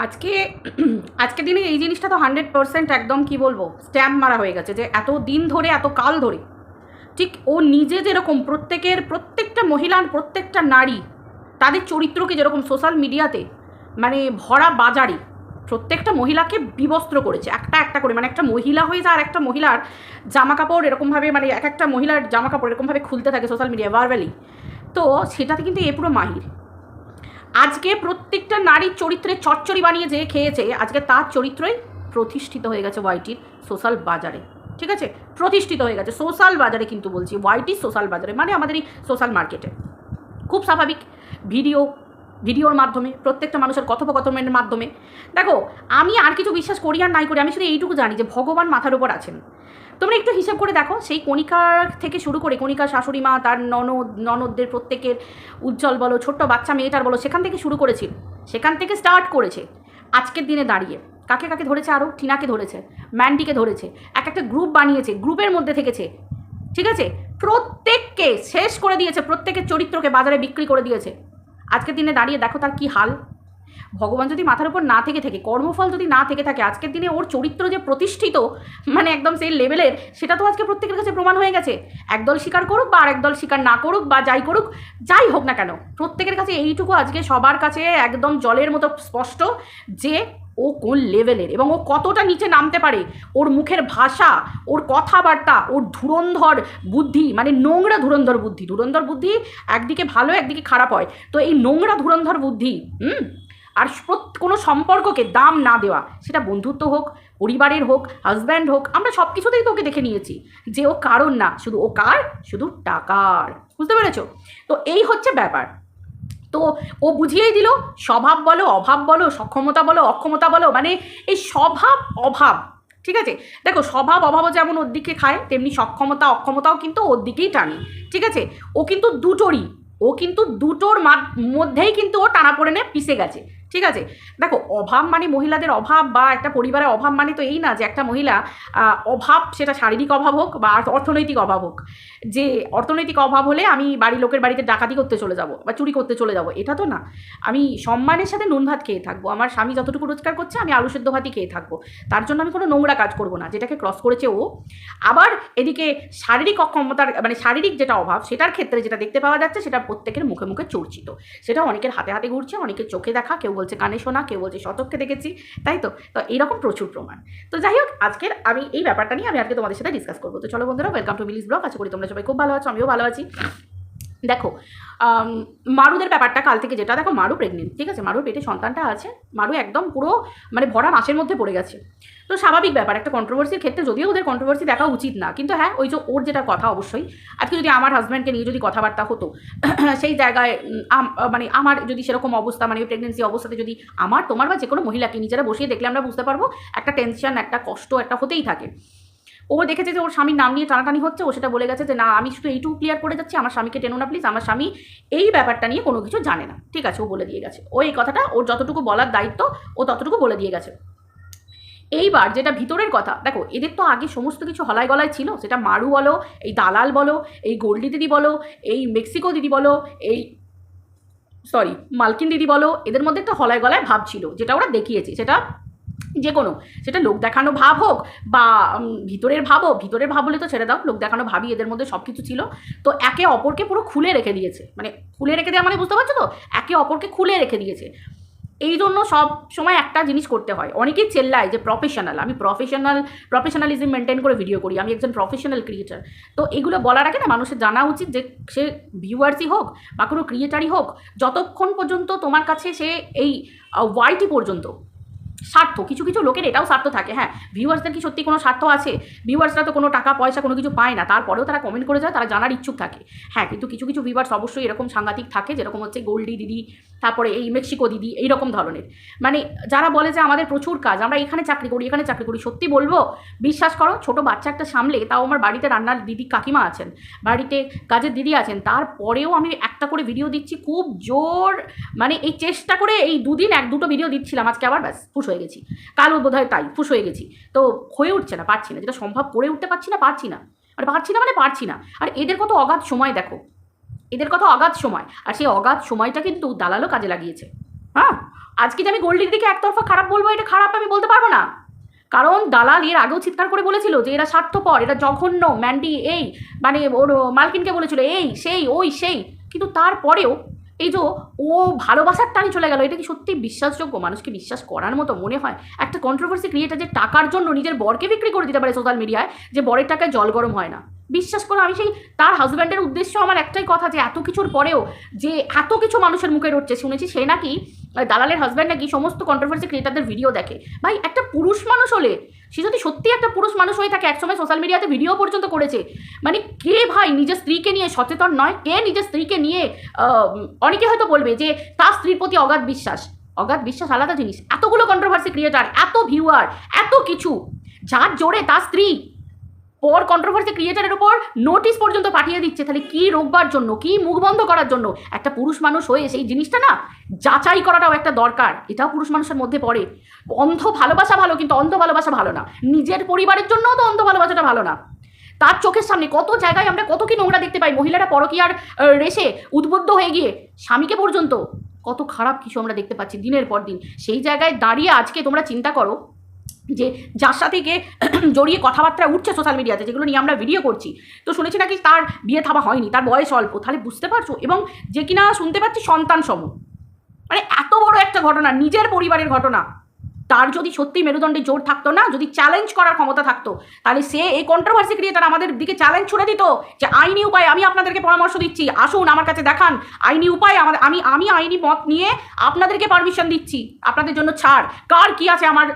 আজকে আজকের দিনে এই জিনিসটা তো 100% একদম কি বলবো স্ট্যাম্প মারা হয়ে গেছে যে এত দিন ধরে এত কাল ধরে ঠিক ও নিজে যেরকম প্রত্যেকটা মহিলার প্রত্যেকটা নারী তাদের চরিত্রকে যেরকম সোশ্যাল মিডিয়াতে মানে ভরা বাজারে প্রত্যেকটা মহিলাকে বিবস্ত্র করেছে একটা একটা করে, মানে একটা মহিলা হয়ে যায় আর একটা মহিলার জামা কাপড় এরকমভাবে, মানে এক একটা মহিলার জামা কাপড় এরকমভাবে খুলতে থাকে সোশ্যাল মিডিয়ায় ভার্বালি। তো সেটাতে কিন্তু এ পুরো মাহির। আজকে প্রত্যেকটা নারীর চরিত্রে চচ্চড়ি বানিয়ে যে খেয়েছে আজকে তার চরিত্রই প্রতিষ্ঠিত হয়ে গেছে ওয়াইটির সোশ্যাল বাজারে। ঠিক আছে, প্রতিষ্ঠিত হয়ে গেছে সোশ্যাল বাজারে, কিন্তু বলছি ওয়াইটির সোশ্যাল বাজারে মানে আমাদের এই সোশ্যাল মার্কেটে। খুব স্বাভাবিক। ভিডিওর মাধ্যমে প্রত্যেকটা মানুষের কথোপকথনের মাধ্যমে। দেখো, আমি আর কিছু বিশ্বাস করি আর নাই করি, আমি শুধু এইটুকু জানি যে ভগবান মাথার উপর আছেন। তোমরা একটু হিসাব করে দেখো, সেই কণিকার থেকে শুরু করে কণিকার শাশুড়ি মা, তার ননদদের প্রত্যেকের, উজ্জ্বল বলো, ছোট্ট বাচ্চা মেয়েটার বলো, সেখান থেকে শুরু করেছিল, সেখান থেকে স্টার্ট করেছে। আজকের দিনে দাঁড়িয়ে কাকে কাকে ধরেছে, আরও টিনাকে ধরেছে, ম্যান্ডিকে ধরেছে, একটা গ্রুপ বানিয়েছে, গ্রুপের মধ্যে থেকেছে। ঠিক আছে, প্রত্যেককে শেষ করে দিয়েছে, প্রত্যেকের চরিত্রকে বাজারে বিক্রি করে দিয়েছে। আজকের দিনে দাঁড়িয়ে দেখো তার কি হাল। ভগবান যদি মাথার উপর না থেকে থাকে, কর্মফল যদি না থেকে থাকে, আজকের দিনে ওর চরিত্র যে প্রতিষ্ঠিত মানে একদম সেই লেভেলের, সেটা তো আজকে প্রত্যেকের কাছে প্রমাণ হয়ে গেছে। একদল স্বীকার করুক বা আরেক দল স্বীকার না করুক বা যাই করুক, যাই হোক না কেন, প্রত্যেকের কাছে এইটুকু আজকে সবার কাছে একদম জলের মতো স্পষ্ট যে ও কোন লেভেলের এবং ও কতটা নিচে নামতে পারে। ওর মুখের ভাষা, ওর কথাবার্তা, ওর ধুরন্ধর বুদ্ধি, মানে নোংরা ধুরন্ধর বুদ্ধি একদিকে ভালো একদিকে খারাপ হয়। তো এই নোংরা ধুরন্ধর বুদ্ধি আর কোনো সম্পর্ককে দাম না দেওয়া, সেটা বন্ধুত্ব হোক, পরিবারের হোক, হাজব্যান্ড হোক, আমরা সব কিছুতেই তোকে দেখে নিয়েছি যে ও কারণ না, শুধু ও কার, শুধু টাকার। বুঝতে পেরেছো? তো এই হচ্ছে ব্যাপার। তো ও বুঝিয়েই দিল, স্বভাব বলো, অভাব বলো, সক্ষমতা বলো, অক্ষমতা বলো, মানে এই স্বভাব অভাব। ঠিক আছে, দেখো স্বভাব অভাবও যেমন ওর দিকে খায়, তেমনি সক্ষমতা অক্ষমতাও কিন্তু ওর দিকেই টানে। ঠিক আছে, ও কিন্তু দুটোর মধ্যেই কিন্তু ও টানা পড়ে নিয়ে পিষে গেছে। ঠিক আছে, দেখো অভাব মানে মহিলাদের অভাব বা একটা পরিবারের অভাব মানে তো এই না যে একটা মহিলা অভাব, সেটা শারীরিক অভাব হোক বা অর্থনৈতিক অভাব হোক, যে অর্থনৈতিক অভাব হলে আমি লোকের বাড়িতে ডাকাতি করতে চলে যাব বা চুরি করতে চলে যাব, এটা তো না। আমি সম্মানের সাথে নুন ভাত খেয়ে থাকবো, আমার স্বামী যতটুকু রোজগার করছে আমি আলু সেদ্ধ ভাতই খেয়ে থাকবো, তার জন্য আমি কোনো নোংরা কাজ করবো না, যেটাকে ক্রস করেছে ও। আবার এদিকে শারীরিক অক্ষমতার মানে শারীরিক যেটা অভাব, সেটার ক্ষেত্রে যেটা দেখতে পাওয়া যাচ্ছে সেটা প্রত্যেকের মুখে মুখে চর্চিত, সেটা অনেকের হাতে হাতে ঘুরছে, অনেকের চোখে দেখা, কেউ বলছে কানে শোনা, কেউ বলছে শতককে দেখেছি, তাই তো। তো এইরকম প্রচুর প্রমাণ। তো যাই হোক, আজকের আমি এই ব্যাপারটা নিয়ে আমি আজকে তোমাদের সাথে ডিসকাস করবো। তো চলো বন্ধুরা, ওয়েলকাম টু মিলিস ব্লগ। আশা করি তোমরা সবাই খুব ভালো আছো, আমিও ভালো আছি। দেখো, মারুদের ব্যাপারটা কাল থেকে যেটা, দেখো মারু প্রেগনেন্ট। ঠিক আছে, মারুর পেটে সন্তানটা আছে, মারু একদম পুরো মানে ভরা মাসের মধ্যে পড়ে গেছে। তো স্বাভাবিক ব্যাপার, একটা কন্ট্রোভার্সির ক্ষেত্রে, যদিও ওদের কন্ট্রোভার্সি দেখা উচিত না, কিন্তু হ্যাঁ ওই যে ওর যেটা কথা, অবশ্যই আজকে যদি আমার হাজব্যান্ডকে নিয়ে যদি কথাবার্তা হতো সেই জায়গায় মানে আমার যদি সেরকম অবস্থা, মানে প্রেগনেন্সি অবস্থাতে যদি আমার, তোমার বা যে কোনো মহিলাকে নিজেরা বসিয়ে দেখলে আমরা বুঝতে পারবো একটা টেনশন, একটা কষ্ট একটা হতেই থাকে। ও দেখেছে যে ওর স্বামীর নাম নিয়ে টানাটানি হচ্ছে, ও সেটা বলে গেছে যে না আমি শুধু এইটুকু ক্লিয়ার করে যাচ্ছি, আমার স্বামীকে টেনো না প্লিজ, আমার স্বামী এই ব্যাপারটা নিয়ে কোনো কিছু জানে না। ঠিক আছে, ও বলে দিয়ে গেছে, ও এই কথাটা ওর যতটুকু বলার দায়িত্ব ও ততটুকু বলে দিয়ে গেছে। এইবার যেটা ভিতরের কথা, দেখো এদের তো আগে সমস্ত কিছু হলায় গলায় ছিল, সেটা মারু বলো, এই দালাল বলো, এই গোল্ডি দিদি বলো, এই মেক্সিকো দিদি বলো, এই মালকিন দিদি বলো, এদের মধ্যে একটা হলায় গলায় ভাব ছিল, যেটা ওরা দেখিয়েছে, সেটা যে কোনো, সেটা লোক দেখানো ভাব হোক বা ভিতরের ভাব হোক। ভিতরের ভাব বলে তো ছেড়ে দাও, লোক দেখানো ভাবই এদের মধ্যে সব কিছু ছিল। তো একে অপরকে পুরো খুলে রেখে দিয়েছে, মানে খুলে রেখে দেওয়া মানে বুঝতে পারছো তো, একে অপরকে খুলে রেখে দিয়েছে। এই জন্য সব সময় একটা জিনিস করতে হয়, অনেকেই চেল্লায় যে প্রফেশনাল, আমি প্রফেশনালিজম মেনটেন করে ভিডিও করি, আমি একজন প্রফেশনাল ক্রিয়েটার। তো এগুলো বলার আগে না মানুষের জানা উচিত যে সে ভিউয়ার্সই হোক বা কোনো ক্রিয়েটারই হোক, যতক্ষণ পর্যন্ত তোমার কাছে সে এই ওয়াইটি পর্যন্ত স্বার্থ, কিছু কিছু লোকের এটাও স্বার্থ থাকে, হ্যাঁ ভিউয়ার্সদের কি সত্যি কোনো স্বার্থ আছে? ভিউয়ার্সরা তো কোনো টাকা পয়সা কোনো কিছু পায় না, তারপরেও তারা কমেন্ট করে যায়, তারা জানার ইচ্ছুক থাকে। হ্যাঁ, কিন্তু কিছু কিছু ভিউয়ার্স অবশ্যই এরকম সাংঘাতিক থাকে, যেরকম হচ্ছে গোল্ডি দিদি, তারপরে এই মেক্সিকো দিদি, এইরকম ধরনের, মানে যারা বলে যে আমাদের প্রচুর কাজ, আমরা এখানে চাকরি করি। সত্যি বলবো, বিশ্বাস করো, ছোট বাচ্চা একটা সামলে, তাও আমার বাড়িতে রান্নার দিদি কাকিমা আছেন, বাড়িতে কাজের দিদি আছেন, তারপরেও আমি একটা করে ভিডিও দিচ্ছি খুব জোর, মানে এই চেষ্টা করে এই দুদিন এক দুটো ভিডিও দিচ্ছিলাম, আজকে আবার ব্যাস ফুস হয়ে গেছি, কালও বোধ হয় তাই ফুস হয়ে গেছি। তো হয়ে উঠছে না, পারছি না, যেটা সম্ভব করে উঠতে পারছি না। আর এদের কত অগাধ সময়, দেখো এদের কত অগাধ সময়, আর সেই অগাধ সময়টা কিন্তু দালালও কাজে লাগিয়েছে। হ্যাঁ, আজকে যে আমি গোল্ডির দিকে একতরফা খারাপ বলবো, এটা খারাপ আমি বলতে পারবো না, কারণ দালাল এর আগেও চিৎকার করে বলেছিল যে এরা স্বার্থপর, এরা জঘন্য, ম্যান্ডি এই মানে ওর মালকিনকে বলেছিল এই সেই ওই সেই, কিন্তু তারপরেও এই যে ও ভালোবাসার টানে চলে গেল, এটা কি সত্যি বিশ্বাসযোগ্য? মানুষকে বিশ্বাস করার মতো মনে হয়? একটা কন্ট্রোভার্সি ক্রিয়েটার যে টাকার জন্য নিজের বরকে বিক্রি করে দিতে পারে সোশ্যাল মিডিয়ায়, যে বরের টাকায় জল গরম হয় না, বিশ্বাস করো। আমি সেই তার হাজব্যান্ডের উদ্দেশ্য আমার একটাই কথা, যে এত কিছুর পরেও যে এত কিছু মানুষের মুখে রটছে, শুনেছি সে নাকি দালালের হাজব্যান্ড নাকি সমস্ত কন্ট্রোভার্সি ক্রিয়েটারদের ভিডিও দেখে। ভাই একটা পুরুষ মানুষ হলে, সে যদি সত্যি একটা পুরুষ মানুষ হয়ে থাকে, একসময় সোশ্যাল মিডিয়াতে ভিডিও পর্যন্ত করেছে, মানে কে ভাই নিজের স্ত্রীকে নিয়ে সচেতন নয়? কে নিজের স্ত্রীকে নিয়ে অনেকে হয়তো বলবে যে তার স্ত্রীর প্রতি অগাধ বিশ্বাস, অগাধ বিশ্বাস আলাদা জিনিস। এতগুলো কন্ট্রোভার্সি ক্রিয়েটার, এত ভিউয়ার, এত কিছু, যার জোরে তার স্ত্রী পর কন্ট্রোভার্সি ক্রিয়েটারের উপর নোটিশ পর্যন্ত পাঠিয়ে দিচ্ছে, তাহলে কি রোকবার জন্য, কি মুখ বন্ধ করার জন্য? একটা পুরুষ মানুষ হয়ে সেই জিনিসটা না যাচাই করাটাও একটা দরকার, এটাও পুরুষ মানুষের মধ্যে পড়ে। অন্ধ ভালোবাসা ভালো, কিন্তু অন্ধ ভালোবাসা ভালো না। নিজের পরিবারের জন্যও তো অন্ধ ভালোবাসাটা ভালো না। তার চোখের সামনে কত জায়গায় আমরা কত কি নোংরা দেখতে পাই, মহিলারা পরকীয়ার রেশে উদ্বুদ্ধ হয়ে গিয়ে স্বামীকে পর্যন্ত, কত খারাপ কিছু আমরা দেখতে পাচ্ছি দিনের পর দিন। সেই জায়গায় দাঁড়িয়ে আজকে তোমরা চিন্তা করো যে যার সাথে গিয়ে জড়িয়ে কথাবার্তা উঠছে সোশ্যাল মিডিয়াতে, যেগুলো নিয়ে আমরা ভিডিও করছি, তো শুনেছি নাকি তার বিয়ে থাবা হয়নি, তার বয়স অল্প, তাহলে বুঝতে পারছো? এবং যে কিনা শুনতে পাচ্ছি সন্তান সম, মানে এত বড় একটা ঘটনা, নিজের পরিবারের ঘটনা, তার যদি সত্যি মেরুদণ্ডে জোর থাকতো না, যদি চ্যালেঞ্জ করার ক্ষমতা থাকতো, তাহলে সে এই কন্ট্রোভার্সি ক্রিয়েটার আমাদের দিকে চ্যালেঞ্জ ছুড়ে দিত যে আইনি উপায় আমি আপনাদেরকে পরামর্শ দিচ্ছি, আসুন আমার কাছে দেখান আইনি উপায়, আমি আইনি মত নিয়ে আপনাদেরকে পারমিশন দিচ্ছি, আপনাদের জন্য ছাড়, কার কি আছে আমার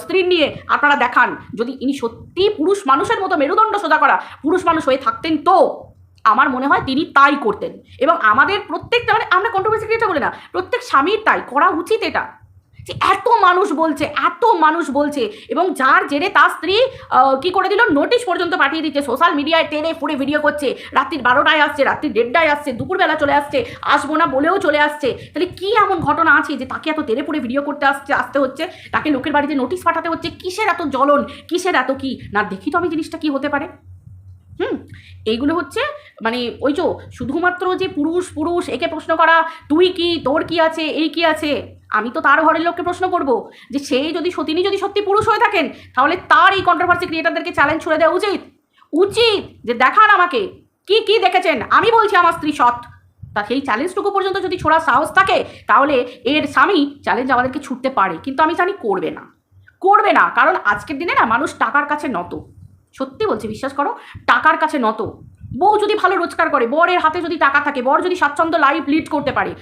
স্ত্রীর নিয়ে আপনারা দেখান। যদি ইনি সত্যি পুরুষ মানুষের মতো মেরুদণ্ড সোজা করা পুরুষ মানুষ হয়ে থাকতেন, তো আমার মনে হয় তিনি তাই করতেন। এবং আমাদের প্রত্যেকটা, মানে আমরা কন্ট্রোভার্সি ক্রিয়েটার বলে না, প্রত্যেক স্বামীর তাই করা উচিত। এটা যে এত মানুষ বলছে, এত মানুষ বলছে, এবং যার জেরে তার স্ত্রী কি করে দিল, নোটিশ পর্যন্ত পাঠিয়ে দিচ্ছে, সোশ্যাল মিডিয়ায় টেনে ফুড়ে ভিডিও করছে, রাত্রির 12টায় আসছে, রাত্রির 1:30টায় আসছে, দুপুরবেলা চলে আসছে, আসবো না বলেও চলে আসছে। তাহলে কি এমন ঘটনা আছে যে তাকে এত টেনে ফুড়ে ভিডিও করতে আসতে হচ্ছে, তাকে লোকের বাড়িতে নোটিশ পাঠাতে হচ্ছে? কিসের এত জ্বলন, কিসের এত কি না, দেখি তো আমি জিনিসটা কি হতে পারে। এইগুলো হচ্ছে মানে ওই যে শুধুমাত্র যে পুরুষ পুরুষ একে প্রশ্ন করা, তুই কি, তোর কি আছে, এই কি আছে, আমি তো তার ঘরের লোককে প্রশ্ন করব যে সেই যদি তিনি যদি সত্যি পুরুষ হয়ে থাকেন, তাহলে তার এই কন্ট্রোভার্সি ক্রিয়েটারদেরকে চ্যালেঞ্জ ছুড়ে দেওয়া উচিত, যে দেখান আমাকে কি কি দেখেছেন, আমি বলছি আমার স্ত্রী সৎ। তা সেই চ্যালেঞ্জটুকু পর্যন্ত যদি ছোড়ার সাহস থাকে, তাহলে এর স্বামী চ্যালেঞ্জ আমাদেরকে ছুটতে পারে, কিন্তু আমি জানি করবে না, করবে না, কারণ আজকের দিনে না মানুষ টাকার কাছে নত, সত্যি বলছি, বিশ্বাস করো, টাকার কাছে নত। বউ যদি ভালো রোজগার করে, বরের হাতে যদি টাকা থাকে, বর যদি স্বাচ্ছন্দ্য লাইফ লিড করতে পারে,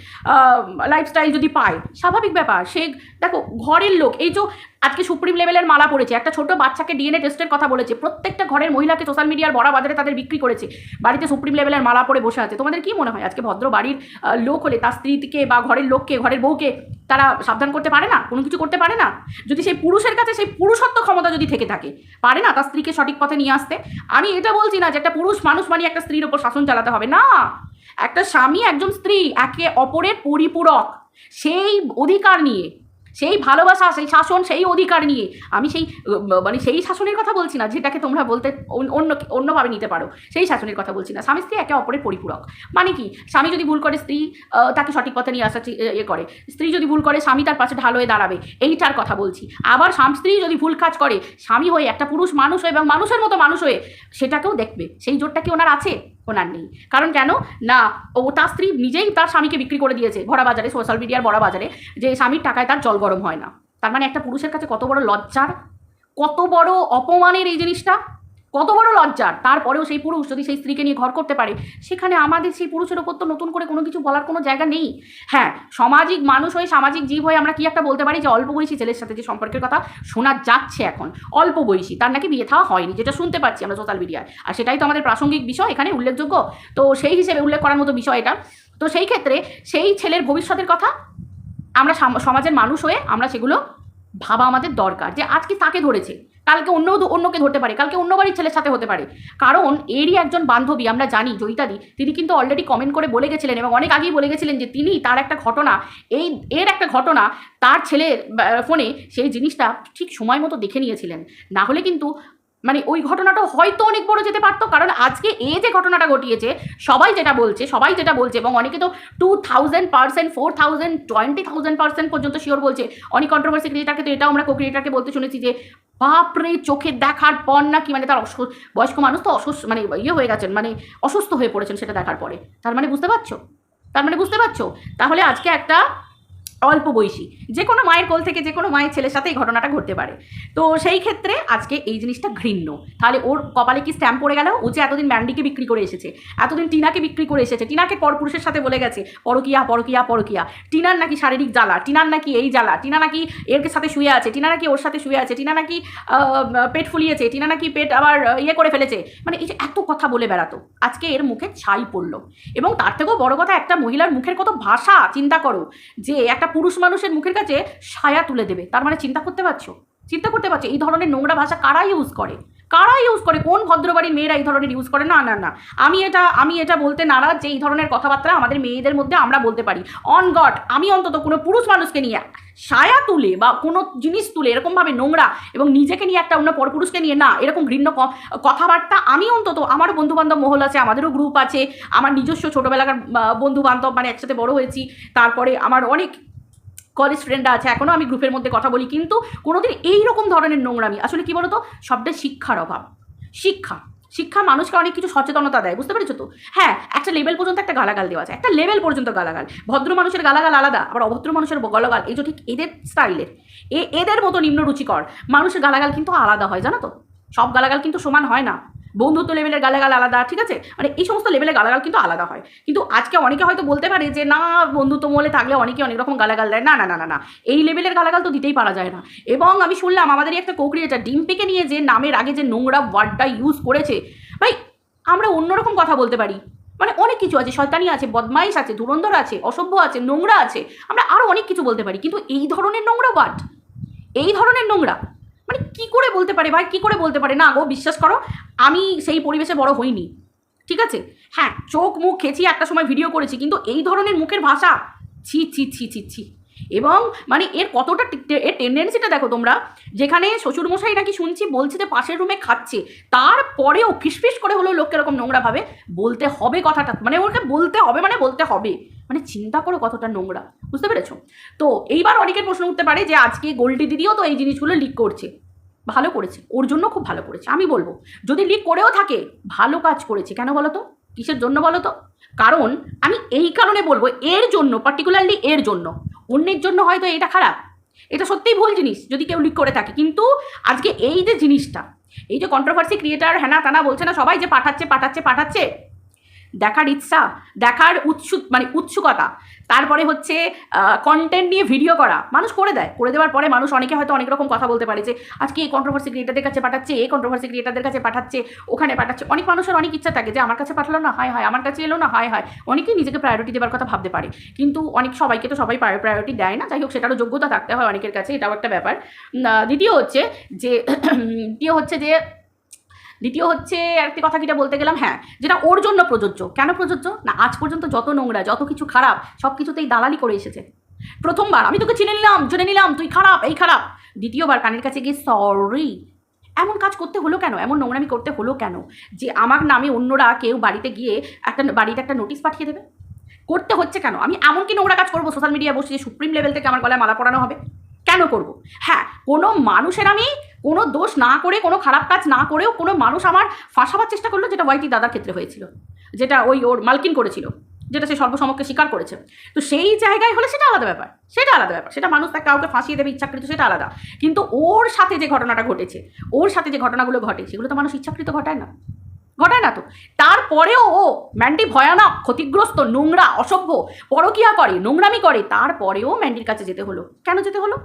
লাইফস্টাইল যদি পায়, স্বাভাবিক ব্যাপার। সে দেখো ঘরের লোক, এই যে আজকে সুপ্রিম লেভেলের মালা পড়েছে, একটা ছোট বাচ্চাকে ডিএনএ টেস্টের কথা বলেছে, প্রত্যেকটা ঘরের মহিলাকে সোশ্যাল মিডিয়ার বড় বাজারে তাদের বিক্রি করেছে, বাড়িতে সুপ্রিম লেভেলের মালা পরে বসে আছে। তোমাদের কি মনে হয় আজকে ভদ্র বাড়ির লোক হলে তার স্ত্রীকে বা ঘরের লোককে, ঘরের বউকে তারা সাবধান করতে পারে না, কোনো কিছু করতে পারে না? যদি সেই পুরুষের কাছে সেই পুরুষত্ব ক্ষমতা যদি থেকে থাকে, পারে না তার স্ত্রীকে সঠিক পথে নিয়ে আসতে? আমি এটা বলছি না যে একটা পুরুষ মানুষ মানে একটা স্ত্রীর ওপর শাসন চালাতে হবে, না। একটা স্বামী একজন স্ত্রী একে অপরের পরিপূরক, সেই অধিকার নিয়ে, সেই ভালোবাসা, সেই শাসন, সেই অধিকার নিয়ে, আমি সেই মানে সেই শাসনের কথা বলছি না যেটাকে তোমরা বলতে অন্যভাবে নিতে পারো, সেই শাসনের কথা বলছি না। স্বামী স্ত্রী একে অপরের পরিপূরক, মানে কি, স্বামী যদি ভুল করে স্ত্রী তাকে সঠিক পথে নিয়ে আসা করে, স্ত্রী যদি ভুল করে স্বামী তার পাশে ঢাল হয়ে দাঁড়াবে, এইটার কথা বলছি। আবার স্বামী স্ত্রী যদি ভুল কাজ করে, স্বামী হয়ে একটা পুরুষ মানুষ হয়ে এবং মানুষের মতো মানুষ হয়ে সেটাকেও দেখবে, সেই জোরটা কি ওনার আছে? ওনার নেই। কারণ কেন না, ও তার স্ত্রী নিজেই তার স্বামীকে বিক্রি করে দিয়েছে ভরা বাজারে, সোশ্যাল মিডিয়ার বড় বাজারে, যে স্বামীর টাকায় তার জল গরম হয় না। তার মানে একটা পুরুষের কাছে কত বড় লজ্জার, কত বড় অপমানের এই জিনিসটা, কত বড় লজ্জার। তারপরেও সেই পুরুষ যদি সেই স্ত্রীকে নিয়ে ঘর করতে পারে, সেখানে আমাদের সেই পুরুষের ওপর তো নতুন করে কোনো কিছু বলার কোনো জায়গা নেই। হ্যাঁ, সামাজিক মানুষ হয়ে, সামাজিক জীব হয়ে আমরা কি একটা বলতে পারি যে অল্প বয়সী ছেলের সাথে যে সম্পর্কের কথা শোনা যাচ্ছে এখন, অল্প বয়সী, তার নাকি বিয়ে থাওয়া হয়নি, যেটা শুনতে পাচ্ছি আমরা সোশ্যাল মিডিয়ায়, আর সেটাই তো আমাদের প্রাসঙ্গিক বিষয় এখানে উল্লেখযোগ্য, তো সেই হিসেবে উল্লেখ করার মতো বিষয় এটা। তো সেই ক্ষেত্রে সেই ছেলের ভবিষ্যতের কথা আমরা সমাজের মানুষ হয়ে আমরা সেগুলো ভাবা আমাদের দরকার, যে আজকে তাকে ধরেছে, কালকে অন্যকে ধরতে পারে, কালকে অন্য বাড়ির ছেলের সাথে হতে পারে। কারণ এরই একজন বান্ধবী আমরা জানি, জয়িতাদি, তিনি কিন্তু অলরেডি কমেন্ট করে বলে গেছিলেন, এবং অনেক আগেই বলে গেছিলেন যে তিনি তার একটা ঘটনা, এর একটা ঘটনা তার ছেলের ফোনে সেই জিনিসটা ঠিক সময় মতো দেখে নিয়েছিলেন, না হলে কিন্তু মানে ওই ঘটনাটা হয়তো অনেক বড় যেতে পারতো, কারণ আজকে এই যে ঘটনাটা ঘটিয়েছে সবাই যেটা বলছে এবং অনেকে তো 2000%, 4000, 20,000% পর্যন্ত শিওর বলছে। অনেক কন্ট্রোভার্সি ক্রিয়েটারকে তো এটাও আমরা কো ক্রিয়েটারকে বলতে শুনেছি যে বাপরে চোখে দেখার পর নাকি মানে তার বয়স্ক মানুষ তো মানে ইয়ে হয়ে গেছেন, মানে অসুস্থ হয়ে পড়েছেন সেটা দেখার পরে। তার মানে বুঝতে পারছো তাহলে আজকে একটা অল্প বয়সী যে কোনো মায়ের কোল থেকে যে কোনো মায়ের ছেলের সাথে এই ঘটনাটা ঘটতে পারে। তো সেই ক্ষেত্রে আজকে এই জিনিসটা ঘৃণ্য। তাহলে ওর কপালে কি স্ট্যাম্প পড়ে গেল? ও যে এতদিন ম্যান্ডিকে বিক্রি করে এসেছে, এতদিন টিনাকে বিক্রি করে এসেছে, টিনাকে পরপুরুষের সাথে বলে গেছে পরকিয়া, টিনার নাকি শারীরিক জ্বালা, টিনার নাকি এই জ্বালা, টিনা নাকি এর সাথে শুয়ে আছে, টিনা নাকি ওর সাথে শুয়ে আছে, টিনা নাকি পেট ফুলিয়েছে, টিনা নাকি পেট আবার ইয়ে করে ফেলেছে, মানে এই যে এত কথা বলে বেড়াতো, আজকে এর মুখে ছাই পড়লো। এবং তার থেকেও বড় কথা, একটা মহিলার মুখের কত ভাষা চিন্তা করো, যে একটা পুরুষ মানুষের মুখের কাছে সায়া তুলে দেবে। তার মানে চিন্তা করতে পারছো এই ধরনের নোংরা ভাষা কারা ইউজ করে? কোন ভদ্রবাড়ির মেয়েরা এই ধরনের ইউজ করে? না, আমি এটা বলতে নারাজ যে এই ধরনের কথাবার্তা আমাদের মেয়েদের মধ্যে আমরা বলতে পারি। অন গড, আমি অন্তত কোনো পুরুষ মানুষকে নিয়ে সায়া তুলে বা কোনো জিনিস তুলে এরকমভাবে নোংরা এবং নিজেকে নিয়ে একটা অন্য পরপুরুষকে নিয়ে না এরকম ঘৃণ্য কথাবার্তা আমি অন্তত, আমারও বন্ধুবান্ধব মহল আছে, আমাদেরও গ্রুপ আছে, আমার নিজস্ব ছোটোবেলাকার বন্ধুবান্ধব, মানে একসাথে বড় হয়েছি, তারপরে আমার অনেক কলেজ ফ্রেন্ডরা আছে, এখনও আমি গ্রুপের মধ্যে কথা বলি, কিন্তু কোনোদিন এইরকম ধরনের নোংরামি, আসলে কি বলতো, সবটাই শিক্ষার অভাব। শিক্ষা মানুষকে অনেক কিছু সচেতনতা দেয়, বুঝতে পেরেছো তো? হ্যাঁ, একটা লেভেল পর্যন্ত একটা গালাগাল দেওয়া যায়, একটা লেভেল পর্যন্ত গালাগাল। ভদ্র মানুষের গালাগাল আলাদা, আবার অভদ্র মানুষের গালাগাল এই যে ঠিক এদের স্টাইলের, এদের মতো নিম্ন রুচিকর মানুষের গালাগাল কিন্তু আলাদা হয়, জানো তো? সব গালাগাল কিন্তু সমান হয় না। বন্ধুত্ব লেভেলের গালাগাল আলাদা, ঠিক আছে, মানে এই সমস্ত লেভেলের গালাগাল কিন্তু আলাদা হয়। কিন্তু আজকে অনেকে হয়তো বলতে পারে যে না, বন্ধুত্ব মহলে থাকলে অনেকে অনেক রকম গালাগাল দেয়। না, এই লেভেলের গালাগাল তো দিতেই পারা যায় না। এবং আমি শুনলাম আমাদেরই একটা co-creator ডিম্পিকে নিয়ে যে নামের আগে যে নোংরা ওয়ার্ডটা ইউজ করেছে, ভাই আমরা অন্যরকম কথা বলতে পারি, মানে অনেক কিছু আছে, শয়তানি আছে, বদমাইশ আছে, ধুরন্ধর আছে, অসভ্য আছে, নোংরা আছে, আমরা আরও অনেক কিছু বলতে পারি, কিন্তু এই ধরনের নোংরা ওয়ার্ড, এই ধরনের নোংরা মানে কি করে বলতে পারে ভাই, কি করে বলতে পারে? না গো, বিশ্বাস করো, আমি সেই পরিবেশে বড় হইনি, ঠিক আছে? হ্যাঁ, চোখ মুখ খেঁচিয়ে একটা সময় ভিডিও করেছি, কিন্তু এই ধরনের মুখের ভাষা ছি। এবং মানে এর কতটা এর টেন্ডেন্সিটা দেখো তোমরা, যেখানে শ্বশুরমশাই নাকি শুনছি বলছে যে পাশের রুমে খাচ্ছে, তারপরেও ফিসফিস করে হলেও লোককে এরকম নোংরাভাবে বলতে হবে কথাটা, মানে ওকে বলতে হবে, মানে চিন্তা করো কতটা নোংরা, বুঝতে পেরেছো? তো এইবার অনেকের প্রশ্ন উঠতে পারে যে আজকে গোল্ডি দিদিও তো এই জিনিসগুলো লিক করছে, ভালো করেছে, ওর জন্য খুব ভালো করেছে। আমি বলবো যদি লিক করেও থাকে ভালো কাজ করেছে। কেন বলো তো? কিসের জন্য বলো তো? কারণ আমি এই কারণে বলবো, এর জন্য, পার্টিকুলারলি এর জন্য, অন্যের জন্য হয়তো এটা খারাপ, এটা সত্যিই ভুল জিনিস যদি কেউ লিক করে থাকে, কিন্তু আজকে এই যে জিনিসটা, এই যে কন্ট্রোভার্সি ক্রিয়েটার হ্যানা তানা বলছে না সবাই যে পাঠাচ্ছে, দেখার ইচ্ছা, দেখার উৎসুকতা, তারপরে হচ্ছে কন্টেন্ট নিয়ে ভিডিও করা, মানুষ করে দেওয়ার পরে মানুষ অনেকে হয়তো অনেক রকম কথা বলতে পারে যে আজকে এই কন্ট্রোভার্সি ক্রিয়েটারদের কাছে পাঠাচ্ছে, এই কন্ট্রোভার্সি ক্রিয়েটারদের কাছে পাঠাচ্ছে, ওখানে পাঠাচ্ছে। অনেক মানুষের অনেক ইচ্ছা থাকে যে আমার কাছে পাঠালো না, হায় আমার কাছে এলো না, হায় অনেকেই নিজেকে প্রায়োরিটি দেওয়ার কথা ভাবতে পারে, কিন্তু সবাইকে তো সবাই প্রায়োরিটি দেয় না। যাই হোক, সেটারও যোগ্যতা থাকতে হয় অনেকের কাছে, এটাও একটা ব্যাপার। দ্বিতীয় হচ্ছে আরেকটি কথা কিটা বলতে গেলাম, হ্যাঁ, যেটা ওর জন্য প্রযোজ্য। কেন প্রযোজ্য? না, আজ পর্যন্ত যত নোংরা, যত কিছু খারাপ, সব কিছুতেই দালালি করে এসেছে। প্রথমবার আমি তোকে জেনে নিলাম তুই খারাপ, এই খারাপ, দ্বিতীয়বার কানের কাছে গিয়ে সরি। এমন কাজ করতে হলো কেন? এমন নোংরামি করতে হলো কেন যে আমার নামে অন্যরা কেউ বাড়িতে গিয়ে বাড়িতে একটা নোটিশ পাঠিয়ে দেবে? করতে হচ্ছে কেন? আমি এমন কি নোংরা কাজ করবো সোশ্যাল মিডিয়ায় বসে যে সুপ্রিম লেভেল থেকে আমার গলায় মালা পরানো হবে? কেন করব? হ্যাঁ, কোনো মানুষের আমি কোনো দোষ না করে, কোনো খারাপ কাজ না করেও কোনো মানুষ আমার ফাঁসাবার চেষ্টা করলো, যেটা ওয়াইটি দাদার ক্ষেত্রে হয়েছিল, যেটা ওর মালকিন করেছিল, যেটা সে সর্বসমক্ষে স্বীকার করেছে। তো সেই জায়গায় হলে সেটা আলাদা ব্যাপার, সেটা মানুষ তাকে কাউকে ফাঁসিয়ে দেবে ইচ্ছাকৃত, সেটা আলাদা। কিন্তু ওর সাথে যে ঘটনাটা ঘটেছে, ওর সাথে যে ঘটনাগুলো ঘটে, সেগুলো তো মানুষ ইচ্ছাকৃত ঘটায় না তো। তারপরেও ও ম্যান্ডি ভয়ানক, ক্ষতিগ্রস্ত, নোংরা, অসভ্য, পরকিয়া করে, নোংরামি করে, তারপরেও ম্যান্ডির কাছে যেতে হলো। কেন যেতে হলো?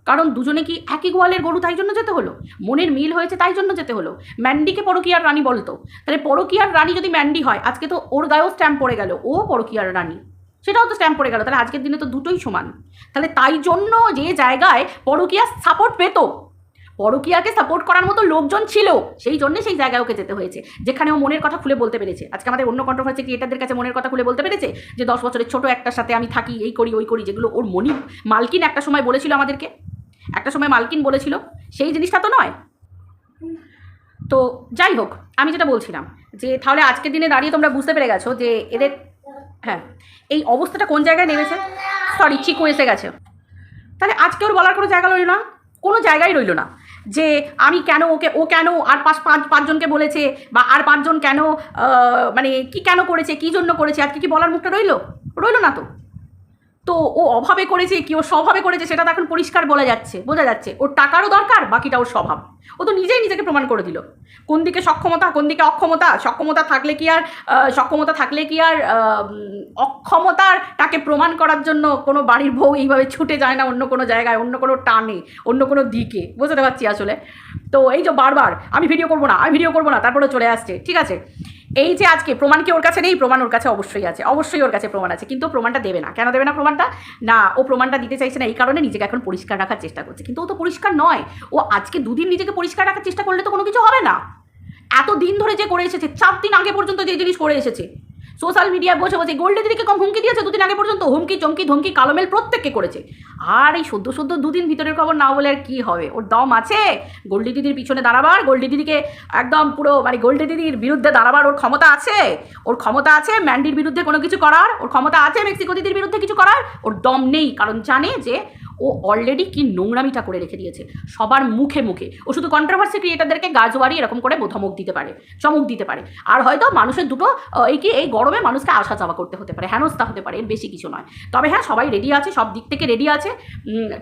কারণ দুজনে কি একই গোয়ালের গরু, তাই জন্য যেতে হলো? মনের মিল হয়েছে তাই জন্য যেতে হলো? ম্যান্ডিকে পরকিয়ার রানী বলতো, তাহলে পরকিয়ার রানী যদি ম্যান্ডি হয়, আজকে তো ওর গায়েও স্ট্যাম্প পড়ে গেল, ও পরকিয়ার রানী, সেটাও তো স্ট্যাম্প পড়ে গেল, তাহলে আজকের দিনে তো দুটোই সমান। তাহলে তাই জন্য যে জায়গায় পরকিয়া সাপোর্ট পেত, পরকিয়াকে সাপোর্ট করার মতো লোকজন ছিল, সেই জন্য সেই জায়গায় ওকে যেতে হয়েছে, যেখানে ও মনের কথা খুলে বলতে পেরেছে। আজকে আমাদের অন্য কন্ট্রোভার্সি ক্রিয়েটারদের কাছে মনের কথা খুলে বলতে পেরেছে যে 10 বছরের ছোট একটার সাথে আমি থাকি, এই করি ওই করি, যেগুলো ওর মালকিন একটা সময় বলেছিল আমাদেরকে, সেই জিনিসটা তো নয়। তো যাই হোক, আমি যেটা বলছিলাম যে তাহলে আজকের দিনে দাঁড়িয়ে তোমরা বুঝতে পেরে গেছো যে এদের, হ্যাঁ, এই অবস্থাটা কোন জায়গায় নেমেছে। সরি, চিকু এসে গেছে। তাহলে আজকে ওর বলার কোনো জায়গা রইল না, কোনো জায়গায় রইল না যে আমি কেন ওকে, ও কেন আর পাঁচজনকে বলেছে, বা আর পাঁচজন কেন মানে কি কেন করেছে, কী জন্য করেছে, আজকে কি বলার মুখটা রইল না তো। তো ও অভাবে করেছে কি ও স্বভাবে করেছে সেটা তো এখন পরিষ্কার বোঝা যাচ্ছে। ওর টাকারও দরকার, বাকিটা ওর স্বভাব। ও তো নিজেই নিজেকে প্রমাণ করে দিল কোন দিকে সক্ষমতা, কোন দিকে অক্ষমতা। সক্ষমতা থাকলে কি আর অক্ষমতাটাকে প্রমাণ করার জন্য কোনো বাড়ির বউ এইভাবে ছুটে যায় না অন্য কোনো জায়গায়, অন্য কোনো টানে, অন্য কোনো দিকে। বুঝতে পারছি আসলে। তো এই যে বারবার আমি ভিডিও করবো না তারপরে চলে আসছে, ঠিক আছে। এই যে আজকে প্রমাণ কি ওর কাছে নেই? প্রমাণ ওর কাছে অবশ্যই আছে, অবশ্যই ওর কাছে প্রমাণ আছে, কিন্তু প্রমাণটা দেবে না। কেন দেবে না প্রমাণটা? না, ও প্রমাণটা দিতে চাইছে না এই কারণে নিজেকে এখন পরিষ্কার রাখার চেষ্টা করছে, কিন্তু ও তো পরিষ্কার নয়। ও আজকে দুদিন নিজেকে পরিষ্কার রাখার চেষ্টা করলে তো কোনো কিছু হবে না। এত দিন ধরে যে করে এসেছে, 4 দিন আগে পর্যন্ত যে জিনিস করে এসেছে, সোশ্যাল মিডিয়ায় বসে গোল্ডে দিদিকে কম হুমকি দিয়েছে 2 দিন আগে পর্যন্ত, হুমকি চমকি ধমকি কালোমেল প্রত্যেককে করেছে। আর এই সদ্য 2 দিন ভিতরের খবর না বলে আর কী হবে? ওর দম আছে গোল্ডি দিদির পিছনে দাঁড়াবার, গোল্ডি দিদিকে একদম পুরো মানে গোল্ডি দিদির বিরুদ্ধে দাঁড়াবার ওর ক্ষমতা আছে, ম্যান্ডির বিরুদ্ধে কোনো কিছু করার ওর ক্ষমতা আছে, মেক্সিকো দিদির বিরুদ্ধে কিছু করার ওর দম নেই। কারণ জানে যে ও অলরেডি কি নোংরামিটা করে রেখে দিয়েছে সবার মুখে। ও শুধু কন্ট্রোভার্সি ক্রিয়েটারদেরকে গাজওয়ারি এরকম করে চমক দিতে পারে। আর হয়তো মানুষের দুটো এই গরমে মানুষকে আসা যাওয়া করতে হতে পারে, হেনস্থা হতে পারে, এর বেশি কিছু নয়। তবে হ্যাঁ, সবাই রেডি আছে, সব দিক থেকে রেডি আছে,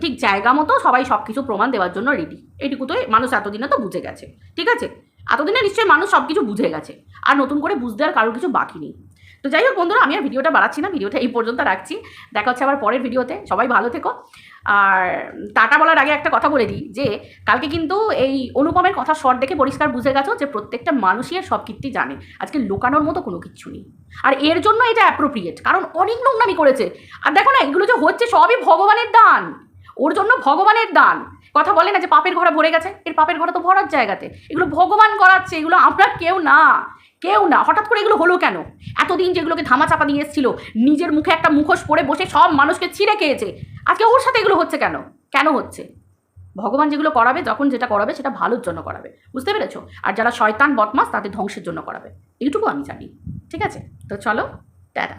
ঠিক জায়গা মতো সবাই সব কিছু প্রমাণ দেওয়ার জন্য রেডি। এইটুকু তো মানুষ এতদিনে তো বুঝে গেছে, ঠিক আছে। এতদিনে নিশ্চয়ই মানুষ সব কিছু বুঝে গেছে, আর নতুন করে বুঝতে আর কারোর কিছু বাকি নেই। তো যাই হোক বন্ধুরা, আমি আর ভিডিওটা বাড়াচ্ছি না, ভিডিওটা এই পর্যন্ত রাখছি। দেখা হচ্ছে আবার পরের ভিডিওতে। সবাই ভালো থেকো। আর টাটা বলার আগে একটা কথা বলে দিই যে কালকে কিন্তু এই অনুপমের কথা শর্ট দেখে পরিষ্কার বুঝে গেছো যে প্রত্যেকটা মানুষই আর সব কীর্তি জানে। আজকে লুকানোর মতো কোনো কিচ্ছু নেই, আর এর জন্য এটা অ্যাপ্রোপ্রিয়েট, কারণ অনেক নোংরামি করেছে। আর দেখো না, এগুলো যে হচ্ছে সবই ভগবানের দান, ওর জন্য ভগবানের দান। কথা বলে না যে পাপের ঘরে ভরে গেছে, এর পাপের ঘরে তো ভরার জায়গাতে, এগুলো ভগবান করাচ্ছে, এগুলো আমরা কেউ না। হঠাৎ করে এগুলো হলো কেন? এতদিন যেগুলোকে ধামা চাপা দিয়ে এসেছিল, নিজের মুখে একটা মুখোশ পরে বসে সব মানুষকে ছিঁড়ে খেয়েছে, আজকে ওর সাথে এগুলো হচ্ছে কেন হচ্ছে? ভগবান যেগুলো করাবে, যখন যেটা করাবে সেটা ভালোর জন্য করাবে, বুঝতে পেরেছো? আর যারা শয়তান বদমাস তাদের ধ্বংসের জন্য করাবে, এইটুকু আমি জানি, ঠিক আছে। তো চলো, টাটা।